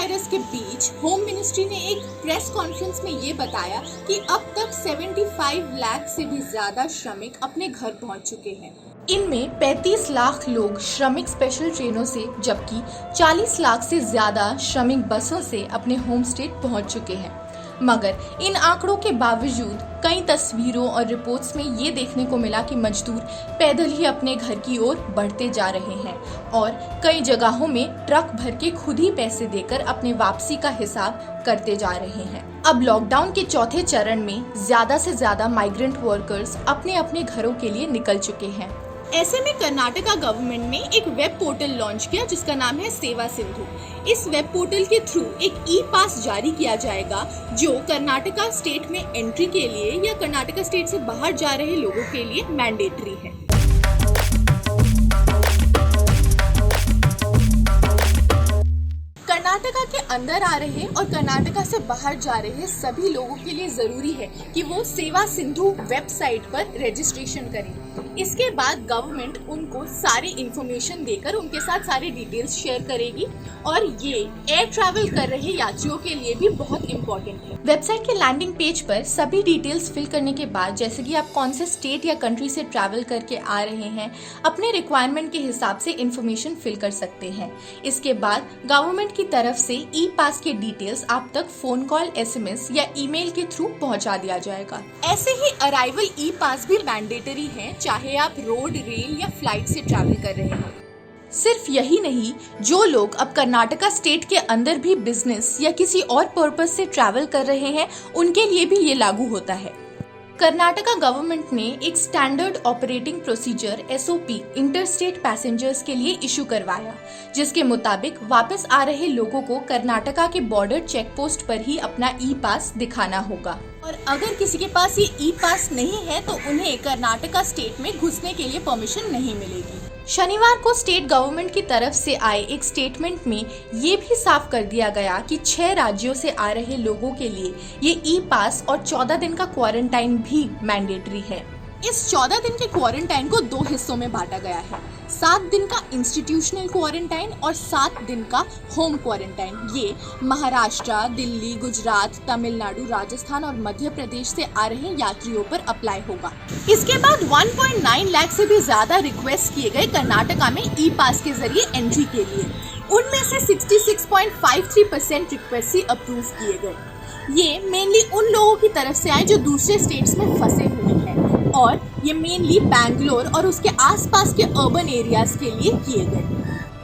Virus के बीच home ministry ने एक प्रेस कॉन्फ्रेंस में ये बताया कि अब तक 75 लाख से भी ज्यादा श्रमिक अपने घर पहुंच चुके हैं। इनमें 35 लाख लोग श्रमिक स्पेशल ट्रेनों से जबकि 40 लाख से ज्यादा श्रमिक बसों से अपने होम स्टेट पहुंच चुके हैं। मगर इन आंकड़ों के बावजूद कई तस्वीरों और रिपोर्ट्स में ये देखने को मिला कि मजदूर पैदल ही अपने घर की ओर बढ़ते जा रहे हैं और कई जगहों में ट्रक भर के खुद ही पैसे देकर अपने वापसी का हिसाब करते जा रहे हैं। अब लॉकडाउन के चौथे चरण में ज्यादा से ज्यादा माइग्रेंट वर्कर्स अपने अपने घरों के लिए निकल चुके हैं। ऐसे में कर्नाटका गवर्नमेंट ने एक वेब पोर्टल लॉन्च किया जिसका नाम है सेवा सिंधु। इस वेब पोर्टल के थ्रू एक ई पास जारी किया जाएगा जो कर्नाटका स्टेट में एंट्री के लिए या कर्नाटका स्टेट से बाहर जा रहे लोगों के लिए मैंडेटरी है। कर्नाटका के अंदर आ रहे और कर्नाटका से बाहर जा रहे सभी लोगों के लिए जरूरी है कि वो सेवा सिंधु वेबसाइट पर रजिस्ट्रेशन करें। इसके बाद गवर्नमेंट उनको सारी इंफॉर्मेशन देकर उनके साथ सारी डिटेल्स शेयर करेगी और ये एयर ट्रैवल कर रहे यात्रियों के लिए भी बहुत इम्पोर्टेंट है। वेबसाइट के लैंडिंग पेज पर सभी डिटेल्स फिल करने के बाद जैसे कि आप कौन से स्टेट या कंट्री से ट्रैवल करके आ रहे हैं, अपने रिक्वायरमेंट के हिसाब से इंफॉर्मेशन फिल कर सकते हैं। इसके बाद गवर्नमेंट की तरफ से ई पास के डिटेल्स आप तक फोन कॉल, SMS या ईमेल के थ्रू पहुंचा दिया जाएगा। ऐसे ही अराइवल ई पास भी मैंडेटरी है चाहे आप रोड, रेल या फ्लाइट से ट्रैवल कर रहे हो। सिर्फ यही नहीं, जो लोग अब कर्नाटका स्टेट के अंदर भी बिजनेस या किसी और पर्पस से ट्रैवल कर रहे हैं उनके लिए भी ये लागू होता है। कर्नाटका गवर्नमेंट ने एक standard operating procedure SOP interstate passengers के लिए इशू करवाया, जिसके मुताबिक वापस आ रहे लोगों को कर्नाटका के बॉर्डर चेक पोस्ट पर ही अपना ई पास दिखाना होगा और अगर किसी के पास ये ई पास नहीं है तो उन्हें कर्नाटका स्टेट में घुसने के लिए परमिशन नहीं मिलेगी। शनिवार को स्टेट गवर्नमेंट की तरफ से आए एक स्टेटमेंट में ये भी साफ कर दिया गया कि 6 राज्यों से आ रहे लोगों के लिए ये ई पास और 14 दिन का क्वारंटाइन भी मैंडेटरी है। इस 14 दिन के क्वारंटाइन को 2 हिस्सों में बांटा गया है, 7 दिन का इंस्टीट्यूशनल क्वारंटाइन और 7 दिन का होम क्वारंटाइन। ये महाराष्ट्र, दिल्ली, गुजरात, तमिलनाडु, राजस्थान और मध्य प्रदेश से आ रहे यात्रियों पर अप्लाई होगा। इसके बाद 1.9 लाख से भी ज्यादा रिक्वेस्ट किए गए कर्नाटका में ई पास के जरिए एंट्री के लिए। उनमें से 66.53% रिक्वेस्ट ही अप्रूव किए गए। ये मेनली उन लोगों की तरफ से आए जो दूसरे स्टेट्स में फंसे हुए हैं और ये मेनली बैंगलोर और उसके आसपास के अर्बन एरियाज के लिए किए गए।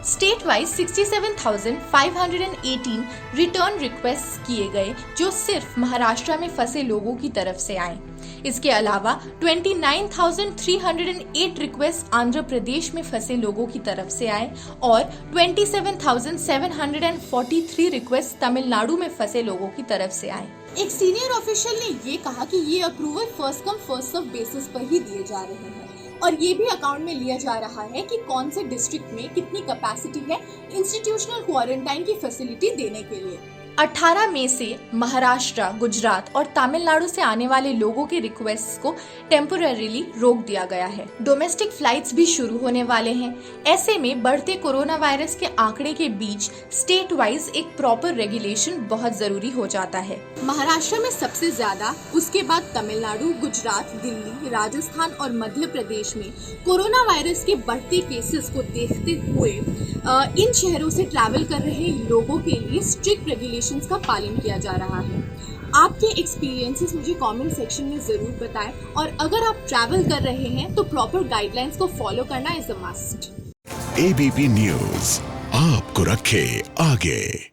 स्टेट वाइज 67,518 रिटर्न रिक्वेस्ट किए गए जो सिर्फ महाराष्ट्र में फंसे लोगों की तरफ से आए। इसके अलावा 29,308 रिक्वेस्ट आंध्र प्रदेश में फंसे लोगों की तरफ से आए और 27,743 रिक्वेस्ट तमिलनाडु में फंसे लोगों की तरफ से आए। एक सीनियर ऑफिशियल ने ये कहा कि ये approval first come first serve basis पर ही दिए जा रहे हैं और ये भी अकाउंट में लिया जा रहा है कि कौन से डिस्ट्रिक्ट में कितनी कैपेसिटी है इंस्टीट्यूशनल क्वारंटाइन की फैसिलिटी देने के लिए। 18 मई से महाराष्ट्र, गुजरात और तमिलनाडु से आने वाले लोगों के रिक्वेस्ट को टेम्पोररीली रोक दिया गया है। डोमेस्टिक फ्लाइट्स भी शुरू होने वाले हैं। ऐसे में बढ़ते कोरोना वायरस के आंकड़े के बीच स्टेट वाइज एक प्रॉपर रेगुलेशन बहुत जरूरी हो जाता है। महाराष्ट्र में सबसे ज्यादा, उसके बाद तमिलनाडु, गुजरात, दिल्ली, राजस्थान और मध्य प्रदेश में कोरोना वायरस के बढ़ते केसेस को देखते हुए इन शहरों से ट्रैवल कर रहे लोगों के लिए स्ट्रिक्ट रेगुलेशन का पालन किया जा रहा है। आपके एक्सपीरियंसेस मुझे कमेंट सेक्शन में जरूर बताएं और अगर आप ट्रैवल कर रहे हैं तो प्रॉपर गाइडलाइंस को फॉलो करना is a must. ABP news आपको रखे आगे।